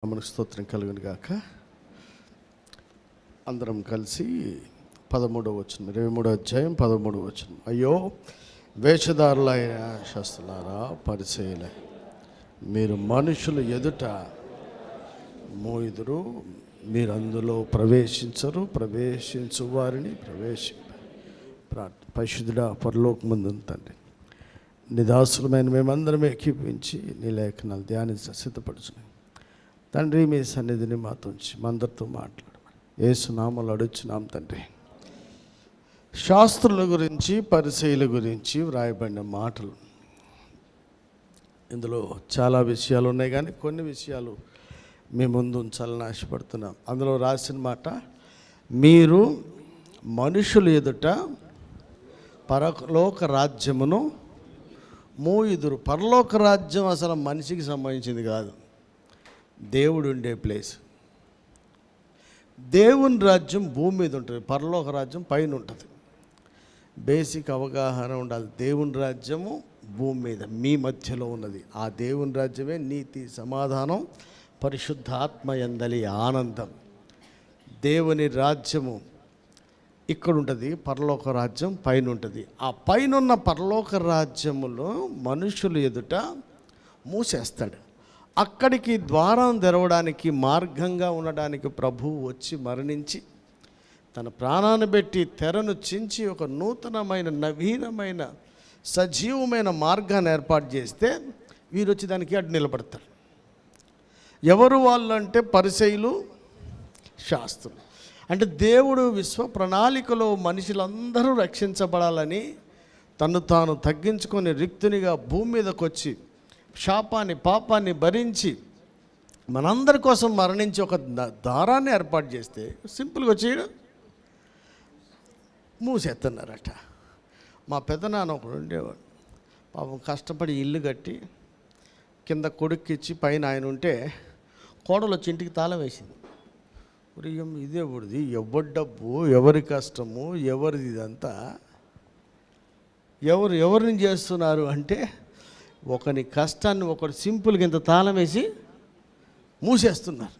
మనకు స్తోత్రం కలుగును గాక. అందరం కలిసి 13వ వచనం, 23వ అధ్యాయం 13వ వచనం. అయ్యో వేషధారులైన శాస్త్రులారా, పరిసయ్యులారా, మీరు మనుషుల ఎదుట మోయుదురు, మీరు అందులో ప్రవేశించరు, ప్రవేశించు వారిని పరిశుద్ధుడా పరలోకమందు తండ్రి, నీ దాసులమైన మేమందరం ఏకీపించి నీ లేఖనాలు ధ్యానించి సిద్ధపడుచున్నాం తండ్రి. మీ సన్నిధిని మాతో ఉంచి మా అందరితో మాట్లాడమని యేసు నామములో అడుగుచున్నాం తండ్రి. శాస్త్రుల గురించి, పరిసయ్యుల గురించి వ్రాయబడిన మాటలు. ఇందులో చాలా విషయాలు ఉన్నాయి, కానీ కొన్ని విషయాలు మీ ముందు ఉంచాలని ఆశపడుతున్నాం. అందులో రాసిన మాట, మీరు మనుషుల ఎదుట పరలోక రాజ్యమును మోయుదురు. పరలోక రాజ్యం అసలు మనిషికి సంబంధించింది కాదు, దేవుడు ఉండే ప్లేస్. దేవుని రాజ్యం భూమి మీద ఉంటుంది, పరలోక రాజ్యం పైన ఉంటుంది. బేసిక్ అవగాహన ఉండాలి. దేవుని రాజ్యము భూమి మీద మీ మధ్యలో ఉన్నది. ఆ దేవుని రాజ్యమే నీతి, సమాధానం, పరిశుద్ధాత్మ యందలి ఆనందం. దేవుని రాజ్యము ఇక్కడ ఉంటుంది, పరలోక రాజ్యం పైన ఉంటుంది. ఆ పైన పరలోక రాజ్యములో మనుషులు ఎదుట మూసేస్తాడు. అక్కడికి ద్వారం తెరవడానికి, మార్గంగా ఉండడానికి ప్రభువు వచ్చి మరణించి తన ప్రాణాన్ని పెట్టి తెరను చించి ఒక నూతనమైన, నవీనమైన, సజీవమైన మార్గాన్ని ఏర్పాటు చేస్తే వీరు వచ్చి దానికి అడ్డు నిలబడతారు. ఎవరు వాళ్ళు అంటే పరిసయ్యులు, శాస్త్రులు. అంటే దేవుడు విశ్వ ప్రణాళికలో మనుషులందరూ రక్షించబడాలని తను తాను తగ్గించుకొని రిక్తునిగా భూమి మీదకి వచ్చి శాపాన్ని, పాపాన్ని భరించి మనందరి కోసం మరణించి ఒక దారాన్ని ఏర్పాటు చేస్తే సింపుల్గా వచ్చేయడం మూసేస్తున్నారట. మా పెద్దనాన్న ఒకడు ఉండేవాడు, పాపం కష్టపడి ఇల్లు కట్టి కింద కొడుక్కిచ్చి పైన ఆయన ఉంటే కోడలు వచ్చి ఇంటికి తాళం వేసింది. ఇదే ఊడిది, ఎవరి డబ్బు, ఎవరి కష్టము, ఎవరిది, ఇదంతా ఎవరిని చేస్తున్నారు అంటే ఒకని కష్టాన్ని ఒకటి సింపుల్గా ఇంత తాళం వేసి మూసేస్తున్నారు.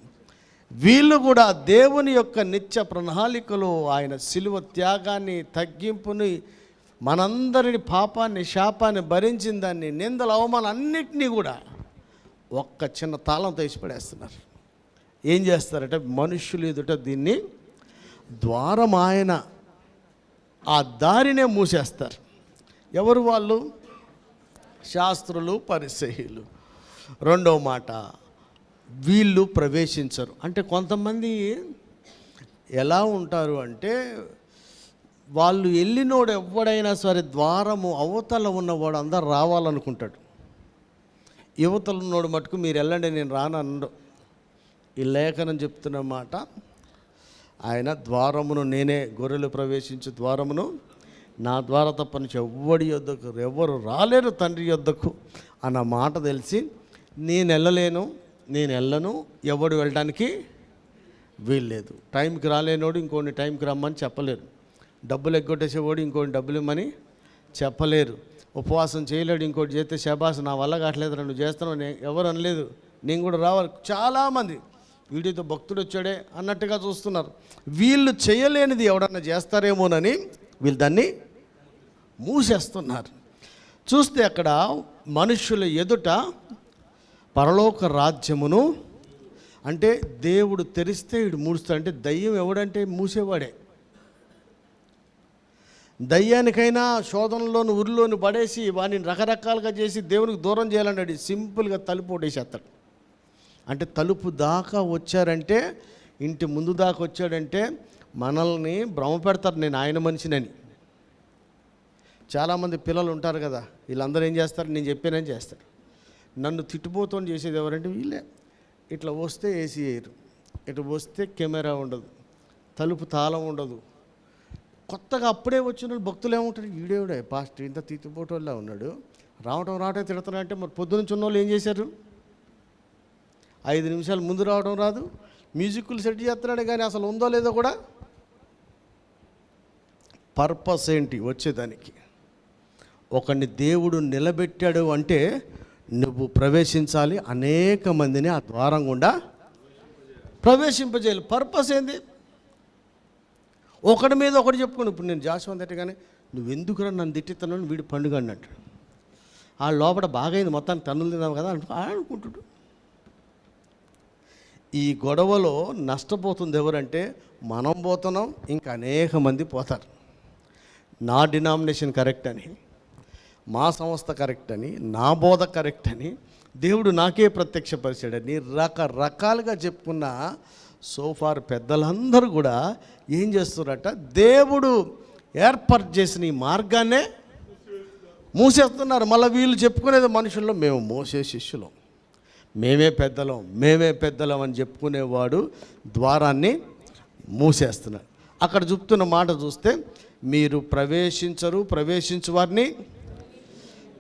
వీళ్ళు కూడా దేవుని యొక్క నిత్య ప్రణాళికలో ఆయన శిలువ త్యాగాన్ని, తగ్గింపుని, మనందరిని పాపాన్ని, శాపాన్ని భరించిన దాన్ని, నిందల అవమానం అన్నిటినీ కూడా ఒక్క చిన్న తాళం తీసి పడేస్తున్నారు. ఏం చేస్తారంటే మనుషులు ఎదుట దీన్ని ద్వారం, ఆయన ఆ దారినే మూసేస్తారు. ఎవరు వాళ్ళు? శాస్త్రులు, పరిసయ్యులు. రెండవ మాట, వీళ్ళు ప్రవేశించరు. అంటే కొంతమంది ఎలా ఉంటారు అంటే, వాళ్ళు వెళ్ళినోడు ఎవడైనా సరే ద్వారము అవతల ఉన్నవాడు అందరు రావాలనుకుంటాడు. యువతలు ఉన్నోడు మటుకు మీరు వెళ్ళండి నేను రానన్నాడు. ఈ లేఖనం చెప్తున్న మాట, ఆయన ద్వారమును నేనే, గొర్రెలు ప్రవేశించే ద్వారమును నా ద్వారా తప్ప నుంచి ఎవ్వడి యొద్దకు ఎవరు రాలేరు తండ్రి యొద్దకు అన్న మాట తెలిసి, నేను వెళ్ళను, ఎవడు వెళ్ళడానికి వీల్లేదు. టైంకి రాలేనోడు ఇంకోటి టైంకి రమ్మని చెప్పలేరు. డబ్బులు ఎగ్గొట్టేసేవాడు ఇంకోటి డబ్బులు ఇమ్మని చెప్పలేరు. ఉపవాసం చేయలేడు ఇంకోటి చేస్తే శబాస్ నా వల్ల కావట్లేదు, నువ్వు చేస్తున్నావు, ఎవరు అనలేదు, నేను కూడా రావాలి. చాలామంది వీడితో భక్తుడు వచ్చాడే అన్నట్టుగా చూస్తున్నారు. వీళ్ళు చేయలేనిది ఎవడన్నా చేస్తారేమోనని వీళ్ళు దాన్ని మూసేస్తున్నారు. చూస్తే అక్కడ మనుషుల ఎదుట పరలోక రాజ్యమును, అంటే దేవుడు తెరిస్తే వీడు మూడుస్తాడు. అంటే దయ్యం ఎవడంటే మూసేవాడే. దయ్యానికైనా శోధనలోని, ఉరిలోని పడేసి వాడిని రకరకాలుగా చేసి దేవునికి దూరం చేయాలన్నాడు. సింపుల్గా తలుపు ఓడేసేస్తాడు. అంటే తలుపు దాకా వచ్చారంటే, ఇంటి ముందు దాకా వచ్చాడంటే మనల్ని భ్రమ పెడతారు, నేను ఆయన మనిషినని. చాలామంది పిల్లలు ఉంటారు కదా, వీళ్ళందరూ ఏం చేస్తారు, నేను చెప్పానని చేస్తారు. నన్ను తిట్టుపోతూ చేసేది ఎవరంటే వీళ్ళే. ఇట్లా వస్తే ఏసీ వేయరు, ఇట్లా వస్తే కెమెరా ఉండదు, తలుపు తాళం ఉండదు. కొత్తగా అప్పుడే వచ్చిన భక్తులు ఏముంటారు, ఈడేవిడే పాస్ట్ ఇంత తిట్టుపోటోళ్ళ ఉన్నాడు, రావటం తిడుతున్నా అంటే మరి పొద్దునుంచి ఉన్న వాళ్ళు ఏం చేశారు? 5 నిమిషాలు ముందు రావడం రాదు, మ్యూజిక్లు సెట్ చేస్తున్నాడు కానీ అసలు ఉందో లేదో కూడా. పర్పస్ ఏంటి వచ్చేదానికి? ఒకరిని దేవుడు నిలబెట్టాడు అంటే నువ్వు ప్రవేశించాలి, అనేక మందిని ఆ ద్వారం గుండా ప్రవేశింపజేయాలి. పర్పస్ ఏంది? ఒకటి మీద ఒకటి చెప్పుకోండి. ఇప్పుడు నేను జాషువాని తిట్టగానే నువ్వెందుకురా నన్ను తిట్టిస్తున్నాను, వీడు పండుగ అన్నట్టు. ఆ లోపల బాగైంది, మొత్తానికి తన్నులు తిన్నావు కదా అనుకుంటుడు. ఈ గొడవలో నష్టపోతుంది ఎవరంటే మనం పోతున్నాం, ఇంకా అనేక మంది పోతారు. నా డినామినేషన్ కరెక్ట్ అని, మా సంస్థ కరెక్ట్ అని, నా బోధ కరెక్ట్ అని, దేవుడు నాకే ప్రత్యక్షపరిచాడని రకరకాలుగా చెప్పుకున్న సోఫార్ పెద్దలందరూ కూడా ఏం చేస్తున్నారట, దేవుడు ఏర్పాటు చేసిన ఈ మార్గాన్నే మూసేస్తున్నారు. మళ్ళీ వీళ్ళు చెప్పుకునేది మనుషుల్లో మేము మోసే శిష్యులం, మేమే పెద్దలం అని చెప్పుకునేవాడు ద్వారాన్ని మూసేస్తున్నారు. అక్కడ చెప్తున్న మాట చూస్తే మీరు ప్రవేశించు వారిని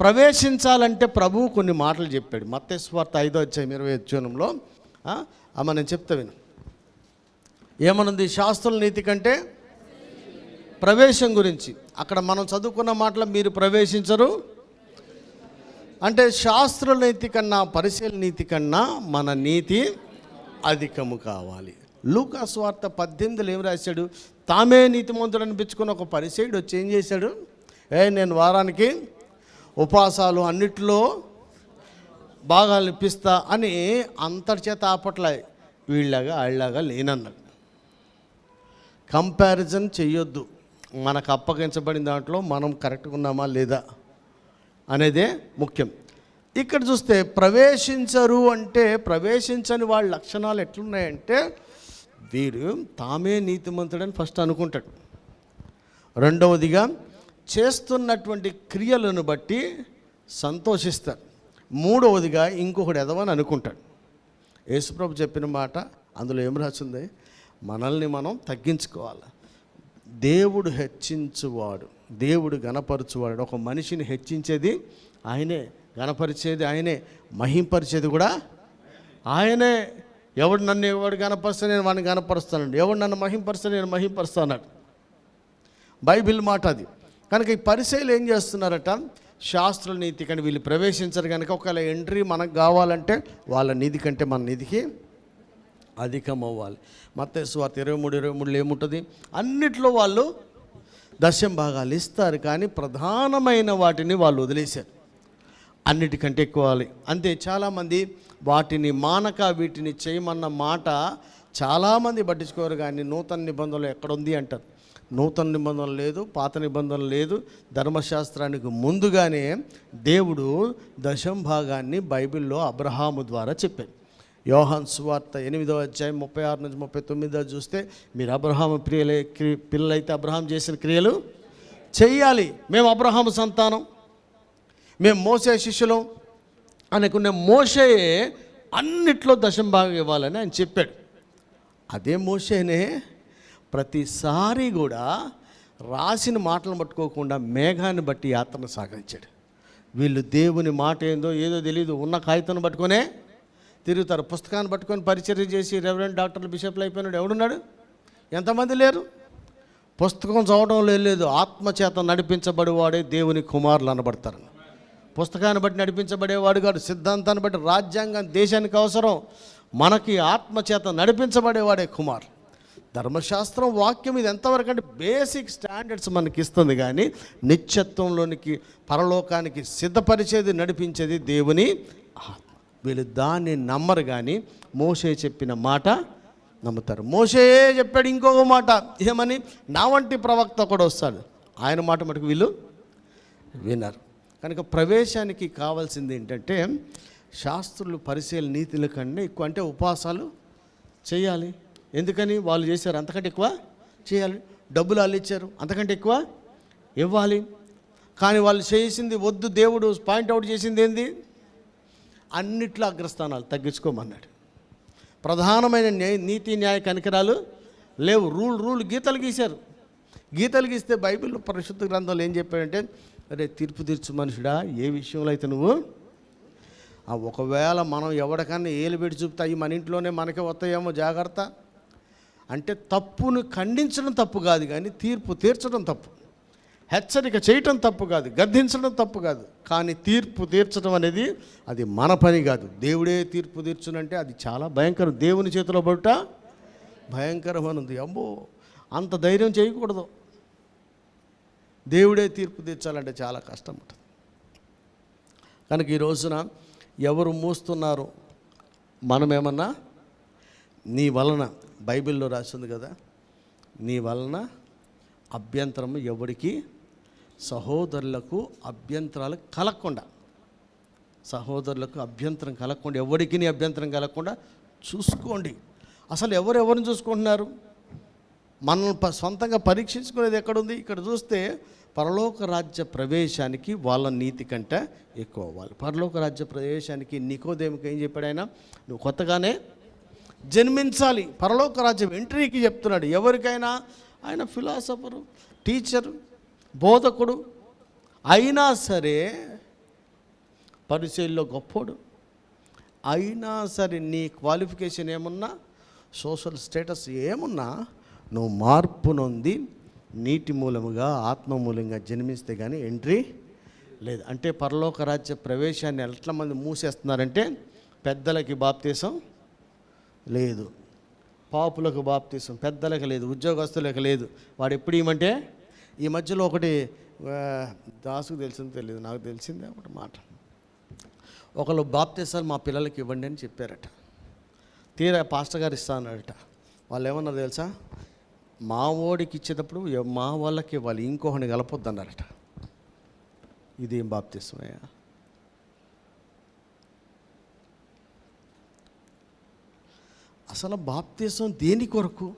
ప్రవేశించాలంటే ప్రభువు కొన్ని మాటలు చెప్పాడు. మత్తయి సువార్త 5:20 అమ్మ నేను చెప్తా విను. ఏమనుంది? శాస్త్రుల నీతి కంటే ప్రవేశం గురించి. అక్కడ మనం చదువుకున్న మాటలు మీరు ప్రవేశించరు అంటే శాస్త్రుల నీతి కన్నా పరిశీలన నీతి కన్నా మన నీతి అధికము కావాలి. లూకా సువార్త 18 ఏం రాశాడు? తామే నీతిమంతుడు అనిపించుకున్న ఒక పరిసయ్యుడు వచ్చి ఏం చేశాడు? నేను వారానికి ఉపవాసాలు అన్నిటిలో భాగాలు ఇప్పిస్తా అని అంతటి చేత ఆపట్ల వీళ్ళలాగా లేనన్నాడు. కంపారిజన్ చెయ్యొద్దు. మనకు అప్పగించబడిన దాంట్లో మనం కరెక్ట్గా ఉన్నామా లేదా అనేదే ముఖ్యం. ఇక్కడ చూస్తే ప్రవేశించరు అంటే ప్రవేశించని వాళ్ళ లక్షణాలు ఎట్లున్నాయంటే వీరు తామే నీతిమంతుడని ఫస్ట్ అనుకుంటాడు. రెండవదిగా చేస్తున్నటువంటి క్రియలను బట్టి సంతోషిస్తాడు. మూడవదిగా ఇంకొకటి ఎదవని అనుకుంటాడు. యేసుప్రభు చెప్పిన మాట అందులో ఏం రాసింది? మనల్ని మనం తగ్గించుకోవాలి. దేవుడు హెచ్చించువాడు, దేవుడు గణపరచువాడు. ఒక మనిషిని హెచ్చించేది ఆయనే, గణపరిచేది ఆయనే, మహింపరిచేది కూడా ఆయనే. ఎవడు గణపరిస్తే నేను వాడిని గణపరుస్తానండి, ఎవడు నన్ను మహింపరిస్తే నేను మహింపరుస్తాను. బైబిల్ మాట అది. కనుక ఈ పరిసయ్యులు ఏం చేస్తున్నారట? శాస్త్రుల నీతి కంటే వీళ్ళు ప్రవేశించరు. కనుక ఒకవేళ ఎంట్రీ మనకు కావాలంటే వాళ్ళ నిధి కంటే మన నిధికి అధికం అవ్వాలి. మత్తయి సువార్త 23:23 ఏముంటుంది? అన్నిట్లో వాళ్ళు దశమ భాగాలు ఇస్తారు, కానీ ప్రధానమైన వాటిని వాళ్ళు వదిలేశారు. అన్నిటికంటే ఎక్కువ అంతే. చాలామంది వాటిని మానక వీటిని చేయమన్న మాట చాలామంది పట్టించుకోరు. కానీ నూతన నిబంధనలు ఎక్కడుంది అంటారు. నూతన నిబంధనలు లేదు, పాత నిబంధనలు లేదు. ధర్మశాస్త్రానికి ముందుగానే దేవుడు దశమ భాగాన్ని బైబిల్లో అబ్రహాము ద్వారా చెప్పాడు. యోహాను సువార్త 8:36-39 చూస్తే మీరు అబ్రహాము పిల్లలైతే అబ్రహాం చేసిన క్రియలు చెయ్యాలి. మేము అబ్రహాము సంతానం, మేము మోసే శిష్యులం అనుకునే మోషేయే అన్నిట్లో దశమ భాగం ఇవ్వాలని ఆయన చెప్పాడు. అదే మోషేనే ప్రతిసారి కూడా రాసిన మాటలను పట్టుకోకుండా మేఘాన్ని బట్టి యాత్రను సాగించాడు. వీళ్ళు దేవుని మాట ఏందో ఏదో తెలియదు, ఉన్న కాగితాన్ని పట్టుకొనే తిరుగుతారు. పుస్తకాన్ని పట్టుకొని పరిచర్య చేసి రెవరెండ్ డాక్టర్లు బిషప్లు అయిపోయినాడు ఎవడున్నాడు? ఎంతమంది లేరు? పుస్తకం చదవడం లేదు, ఆత్మచేత నడిపించబడేవాడే దేవుని కుమారులు అనబడతారు. పుస్తకాన్ని బట్టి నడిపించబడేవాడు కాదు, సిద్ధాంతాన్ని బట్టి, రాజ్యాంగం దేశానికి అవసరం, మనకి ఆత్మచేత నడిపించబడేవాడే కుమార్. ధర్మశాస్త్రం వాక్యం ఇది ఎంతవరకు అంటే బేసిక్ స్టాండర్డ్స్ మనకి ఇస్తుంది, కానీ నిత్యత్వంలోనికి పరలోకానికి సిద్ధపరిచేది నడిపించేది దేవుని ఆత్మ. వీళ్ళు దాన్ని నమ్మరు, కానీ మోషే చెప్పిన మాట నమ్ముతారు. మోషే చెప్పాడు ఇంకొక మాట ఏమని? నా వంటి ప్రవక్త కూడా వస్తాడు, ఆయన మాట మటుకు వీళ్ళు విన్నారు. కనుక ప్రవేశానికి కావాల్సింది ఏంటంటే శాస్త్రులు పరిశీలన నీతుల కన్నా ఎక్కువ అంటే ఉపవాసాలు చేయాలి. ఎందుకని? వాళ్ళు చేశారు, అంతకంటే ఎక్కువ చేయాలి. డబ్బులు వాళ్ళు ఇచ్చారు, అంతకంటే ఎక్కువ ఇవ్వాలి. కానీ వాళ్ళు చేసింది వద్దు. దేవుడు పాయింట్అవుట్ చేసింది ఏంది? అన్నిట్లో అగ్రస్థానాలు తగ్గించుకోమన్నాడు. ప్రధానమైన నీతి న్యాయ కనికరాలు లేవు. రూల్ గీతలు గీశారు. గీతలు గీస్తే బైబిల్లో పరిశుద్ధ గ్రంథంలో ఏం చెప్పాడంటే, అరే తీర్పు తీర్చు మనుషుడా, ఏ విషయంలో అయితే నువ్వు ఒకవేళ మనం ఎవరికన్నా ఏలు పెట్టి చూపుతా అవి మన ఇంట్లోనే మనకే వస్తాయేమో జాగ్రత్త అంటే, తప్పును ఖండించడం తప్పు కాదు, కానీ తీర్పు తీర్చడం తప్పు. హెచ్చరిక చేయటం తప్పు కాదు, గద్దించడం తప్పు కాదు, కానీ తీర్పు తీర్చడం అనేది అది మన పని కాదు. దేవుడే తీర్పు తీర్చునంటే అది చాలా భయంకరం. దేవుని చేతిలో పడుట భయంకరమైనది. అమ్మో, అంత ధైర్యం చేయకూడదు. దేవుడే తీర్పు తీర్చాలంటే చాలా కష్టం ఉంటుంది. కనుక ఈ రోజున ఎవరు మూస్తున్నారు, మనమేమన్నా నీ వలన, బైబిల్లో రాసింది కదా, నీ వలన అభ్యంతరము ఎవరికి, సహోదరులకు అభ్యంతరాలు కలగకుండా, సహోదరులకు అభ్యంతరం కలగకుండా, ఎవరికి నీ అభ్యంతరం కలగకుండా చూసుకోండి. అసలు ఎవరెవరిని చూసుకుంటున్నారు? మనల్ని సొంతంగా పరీక్షించుకునేది ఎక్కడుంది? ఇక్కడ చూస్తే పరలోక రాజ్య ప్రవేశానికి వాళ్ళ నీతి కంటే ఎక్కువ అవ్వాలి. పరలోక రాజ్య ప్రవేశానికి నికోదేముకి ఏం చెప్పాడు ఆయన? నువ్వు కొత్తగానే జన్మించాలి. పరలోక రాజ్యం ఎంట్రీకి చెప్తున్నాడు. ఎవరికైనా ఆయన ఫిలాసఫరు, టీచరు, బోధకుడు అయినా సరే, పరిచయంలో గొప్పోడు అయినా సరే, నీ క్వాలిఫికేషన్ ఏమున్నా, సోషల్ స్టేటస్ ఏమున్నా, నువ్వు మార్పు నొంది నీటి మూలముగా, ఆత్మ మూలంగా జన్మిస్తే కానీ ఎంట్రీ లేదు. అంటే పరలోక రాజ్య ప్రవేశాన్ని ఎంతమంది మూసేస్తున్నారంటే, పెద్దలకి బాప్తీసం లేదు, పాపులకు బాప్తీసం, పెద్దలకు లేదు, ఉద్యోగస్తులకు లేదు. వాడు ఎప్పుడు ఇవ్వమంటే, ఈ మధ్యలో ఒకటి దాసుకు తెలిసిందో తెలియదు, నాకు తెలిసిందే ఒకటి మాట. ఒకళ్ళు బాప్తీసాలు మా పిల్లలకి ఇవ్వండి అని చెప్పారట. తీరా పాస్టర్ గారు ఇస్తా అన్నాడట. వాళ్ళు ఏమన్నారు తెలుసా? మా ఓడికి ఇచ్చేటప్పుడు మా వాళ్ళకి ఇవ్వాలి, ఇంకొకరిని కలపొద్దు అన్నారట. ఇదేం బాప్తీసమయ్యా? అసలు బాప్తీసం దేని కొరకు,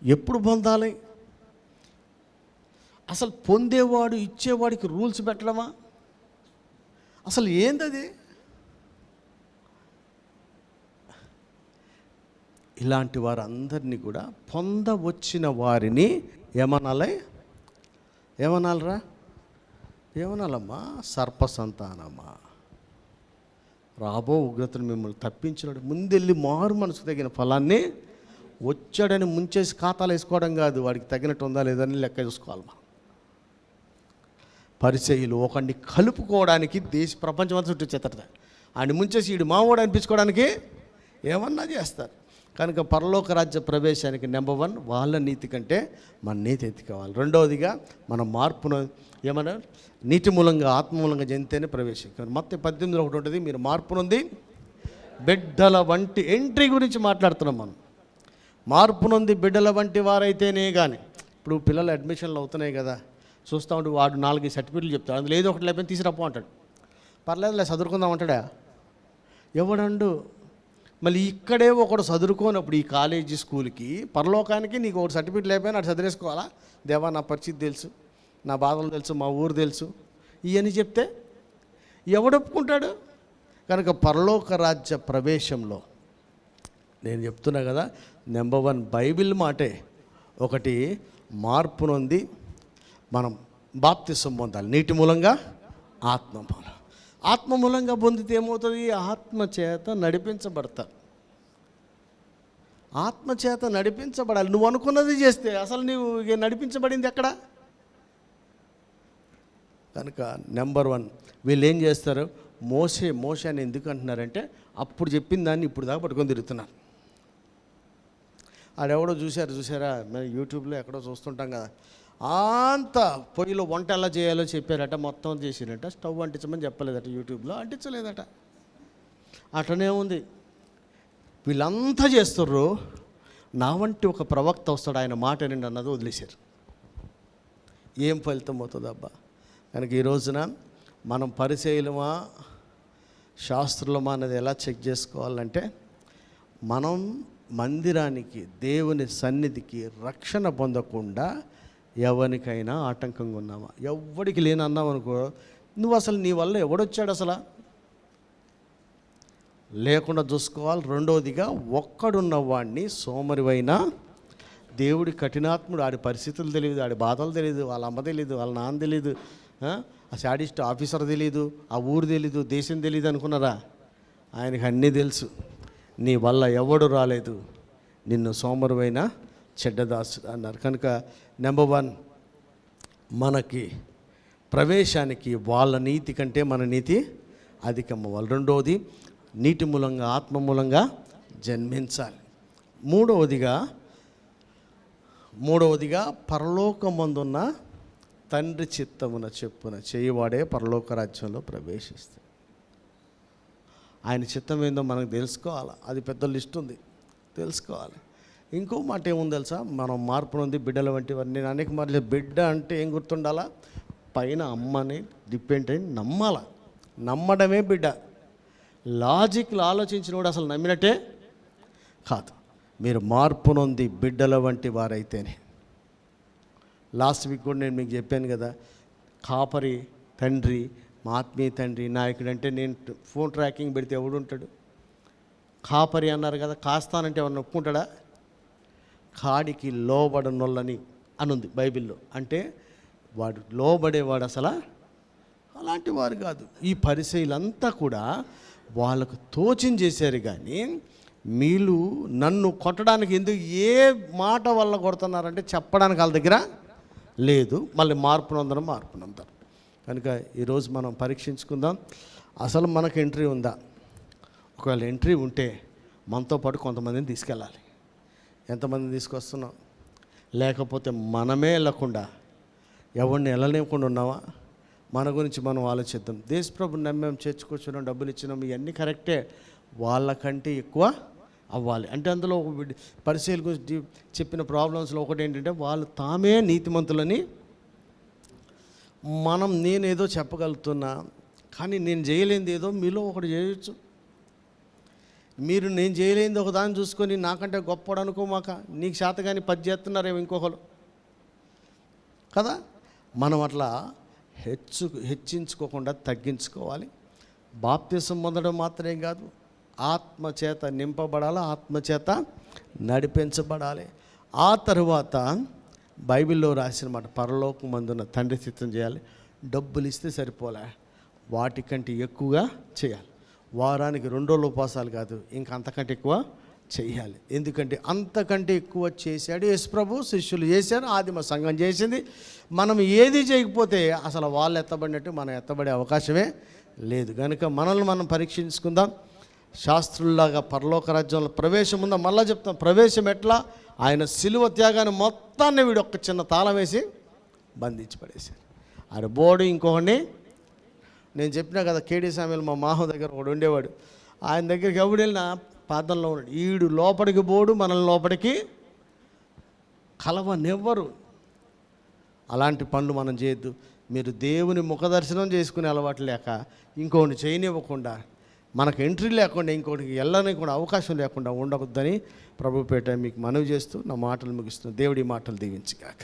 ఎప్పుడు పొందాలి? అసలు పొందేవాడు ఇచ్చేవాడికి రూల్స్ పెట్టడమా? అసలు ఏందది? ఇలాంటి వారందరినీ కూడా పొందవచ్చిన వారిని ఏమనాలరా? ఏమనాలమ్మా? సర్ప సంతానమ్మా, రాబో ఉగ్రతను మిమ్మల్ని తప్పించినాడు. ముందెళ్ళి మారు మనసు తగిన ఫలాన్ని వచ్చాడని ముంచేసి ఖాతాలు వేసుకోవడం కాదు, వాడికి తగినట్టు ఉందా లేదని లెక్క చూసుకోవాలి. పరిచయులు ఒకడిని కలుపుకోవడానికి ప్రపంచం అంతా చుట్టూ చేస్తారు. ఆయన ముంచేసి వీడు మావోడు అనిపించుకోవడానికి ఏమన్నా చేస్తారు. కనుక పరలోక రాజ్య ప్రవేశానికి నెంబర్ 1 వాళ్ళ నీతి కంటే మన నీతి ఎత్తుకోవాలి. రెండవదిగా మన మార్పును నీటి మూలంగా, ఆత్మ మూలంగా జంతేనే ప్రవేశం. మొత్తం 18 ఒకటి ఉంటుంది, మీరు మార్పు నుండి బిడ్డల వంటి ఎంట్రీ గురించి మాట్లాడుతున్నాం మనం. మార్పు నుండి బిడ్డల వంటి వారైతేనే కానీ, ఇప్పుడు పిల్లలు అడ్మిషన్లు అవుతున్నాయి కదా, చూస్తూ ఉంటే వాడు 4 సర్టిఫికెట్లు చెప్తాడు, అందులో ఏదో ఒకటి లేకపోతే తీసుకురాపో అంటాడు. పర్లేదులే చదువుకుందాం అంటాడా? ఎవడండు? మళ్ళీ ఇక్కడే ఒకడు చదువుకోనప్పుడు ఈ కాలేజీ స్కూల్కి, పరలోకానికి నీకు ఒకటి సర్టిఫికెట్ లేకపోయినా అటు చదివేసుకోవాలా? దేవా, నా పరిస్థితి తెలుసు, నా బాధలు తెలుసు, మా ఊరు తెలుసు, ఇవన్నీ చెప్తే ఎవడొప్పుకుంటాడు? కనుక పరలోక రాజ్య ప్రవేశంలో నేను చెప్తున్నా కదా, నెంబర్ 1 బైబిల్ మాటే. ఒకటి, మార్పు నొంది మనం బాప్తిసం పొందాలి, నీటి మూలంగా, ఆత్మ మూలం. ఆత్మ మూలంగా పొందితే ఏమవుతుంది? ఆత్మ చేత నడిపించబడతారు. ఆత్మ చేత నడిపించబడాలి. నువ్వు అనుకున్నది చేస్తే అసలు నువ్వు నడిపించబడింది ఎక్కడ? కనుక నెంబర్ 1 వీళ్ళు ఏం చేస్తారు? మోషే అని ఎందుకు అంటున్నారంటే, అప్పుడు చెప్పిన దాన్ని ఇప్పుడు దాకా పట్టుకొని తిరుగుతున్నారు. ఆడెవడో చూసారా మేము యూట్యూబ్లో ఎక్కడో చూస్తుంటాం కదా, అంత పొయ్యిలో వంట ఎలా చేయాలో చెప్పారట, మొత్తం చేసిరట. స్టవ్ అంటించమని చెప్పలేదట, యూట్యూబ్లో అంటించలేదట. అట్లనే ఉంది. వీళ్ళంతా చేస్తుర్రు, నా వంటి ఒక ప్రవక్త వస్తాడు, ఆయన మాట నిండి అన్నది వదిలేశారు. ఏం ఫలితం అవుతుంది అబ్బా? కనుక ఈ రోజున మనం పరిచయలమా, శాస్త్రులమా అన్నది ఎలా చెక్ చేసుకోవాలంటే, మనం మందిరానికి, దేవుని సన్నిధికి రక్షణ పొందకుండా ఎవరికైనా ఆటంకంగా ఉన్నామా? ఎవరికి లేని అన్నావు అనుకో, నువ్వు అసలు నీ వల్ల ఎవడొచ్చాడు అసలు లేకుండా చూసుకోవాలి. రెండవదిగా, ఒక్కడున్న వాడిని సోమరివైనా, దేవుడి కఠినాత్ముడు, ఆడి పరిస్థితులు తెలియదు, ఆడి బాధలు తెలియదు, వాళ్ళ అమ్మ తెలియదు, వాళ్ళ నాన్న తెలియదు, ఆ శాడిస్ట్ ఆఫీసర్ తెలియదు, ఆ ఊరు తెలీదు, దేశం తెలియదు అనుకున్నారా? ఆయనకు అన్నీ తెలుసు. నీ వల్ల ఎవడు రాలేదు, నిన్ను సోమరువైన చెడ్డదాసు అన్నారు. కనుక నెంబర్ 1 మనకి ప్రవేశానికి వాళ్ళ నీతి కంటే మన నీతి అధికం అవ్వాలి. రెండవది, నీటి మూలంగా, ఆత్మ మూలంగా జన్మించాలి. మూడవదిగా పరలోకమందున్న తండ్రి చిత్తమున చెప్పున చేయవాడే పరలోక రాజ్యంలో ప్రవేశిస్తాడు. ఆయన చిత్తం ఏందో మనకు తెలుసుకోవాలి. అది పెద్ద లిస్ట్ ఉంది, తెలుసుకోవాలి. ఇంకో మాట ఏముంది తెలుసా, మనం మార్పు నొంది బిడ్డల వంటి వారు. నేను అనేక మార్లు బిడ్డ అంటే ఏం గుర్తుండాలా, పైన అమ్మని డిపెండ్ అయి నమ్మాలా. నమ్మడమే బిడ్డ. లాజిక్లు ఆలోచించిన కూడా అసలు నమ్మినట్టే కాదు. మీరు మార్పు నొంది బిడ్డల వంటి వారైతేనే. లాస్ట్ వీక్ కూడా నేను మీకు చెప్పాను కదా, కాపరి తండ్రి, మా ఆత్మీయ తండ్రి, నాయకుడు అంటే నేను ఫోన్ ట్రాకింగ్ పెడితే ఎవడు ఉంటాడు? కాపరి అన్నారు కదా, కాస్తానంటే ఎవరిని ఒప్పుకుంటాడా? కాడికి లోబడనొల్లని అనుంది బైబిల్లో. అంటే వాడు లోబడేవాడు అసలు అలాంటి వారు కాదు. ఈ పరిసయ్యులంతా కూడా వాళ్ళకు తోచింది చేశారు. కానీ మీరు నన్ను కొట్టడానికి ఎందుకు, ఏ మాట వల్ల కొడుతున్నారంటే చెప్పడానికి వాళ్ళ దగ్గర లేదు. మళ్ళీ మార్పు నొందరు. కనుక ఈరోజు మనం పరీక్షించుకుందాం, అసలు మనకు ఎంట్రీ ఉందా. ఒకవేళ ఎంట్రీ ఉంటే మనతో పాటు కొంతమందిని తీసుకెళ్ళాలి. ఎంతమందిని తీసుకొస్తున్నాం? లేకపోతే మనమే వెళ్ళకుండా ఎవరిని వెళ్ళలేకుండా ఉన్నావా? మన గురించి మనం ఆలోచిద్దాం. దేశప్రభుని నమ్మాం, చేర్చుకొచ్చున్నాం, డబ్బులు ఇచ్చినాం, ఇవన్నీ కరెక్టే. వాళ్ళకంటే ఎక్కువ అవ్వాలి. అంటే అందులో పరిశీలి గురించి చెప్పిన ప్రాబ్లమ్స్లో ఒకటి ఏంటంటే, వాళ్ళు తామే నీతిమంతులని నేనేదో చెప్పగలుగుతున్నా, కానీ నేను చేయలేనిది ఏదో మీలో ఒకటి చేయొచ్చు. మీరు నేను చేయలేనిది ఒక దాన్ని చూసుకొని నాకంటే గొప్పడు అనుకోమాక. నీకు చేత కానీ పది చేస్తున్నారేమో ఇంకొకరు కదా. మనం అట్లా హెచ్చించుకోకుండా తగ్గించుకోవాలి. బాప్తిసం పొందడం మాత్రమే కాదు, ఆత్మచేత నింపబడాలి, ఆత్మచేత నడిపించబడాలి. ఆ తరువాత బైబిల్లో రాసిన మాట, పరలోకమందున తండ్రి చిత్తం చేయాలి. డబ్బులు ఇస్తే సరిపోలే, వాటికంటే ఎక్కువగా చేయాలి. వారానికి 2 రోజులు ఉపవాసాలు కాదు, ఇంకా అంతకంటే ఎక్కువ చేయాలి. ఎందుకంటే అంతకంటే ఎక్కువ చేశాడు యేసుప్రభు, శిష్యులు చేశారు, ఆదిమ సంఘం చేసింది. మనం ఏది చేయకపోతే అసలు వాళ్ళు ఎత్తబడినట్టు మనం ఎత్తబడే అవకాశమే లేదు. కనుక మనల్ని మనం పరీక్షించుకుందాం. శాస్త్రుల్లాగా పరలోక రాజ్యంలో ప్రవేశం ఉందా? మళ్ళీ చెప్తాం, ప్రవేశం ఎట్లా? ఆయన సిలువ త్యాగాన్ని మొత్తాన్ని వీడు ఒక్క చిన్న తాళం వేసి బంధించి పడేశారు. ఆయన బోర్డు ఇంకొకడిని, నేను చెప్పినా కదా, కేడీ సామ్యులు మా మాహ దగ్గర ఒకడు ఉండేవాడు. ఆయన దగ్గరికి ఎవడు వెళ్ళినా పాదంలో ఉన్నాడు. ఈడు లోపలికి బోడు, మనల్ని లోపలికి కలవనివ్వరు. అలాంటి పనులు మనం చేయొద్దు. మీరు దేవుని ముఖదర్శనం చేసుకునే అలవాటు లేక ఇంకొకటి చేయనివ్వకుండా, మనకు ఎంట్రీ లేకుండా ఇంకోటికి వెళ్ళని కూడా అవకాశం లేకుండా ఉండవద్దని ప్రభుపేట మీకు మనవి చేస్తూ నా మాటలు ముగిస్తున్నాను. దేవుడి మాటలు దీవించుగాక.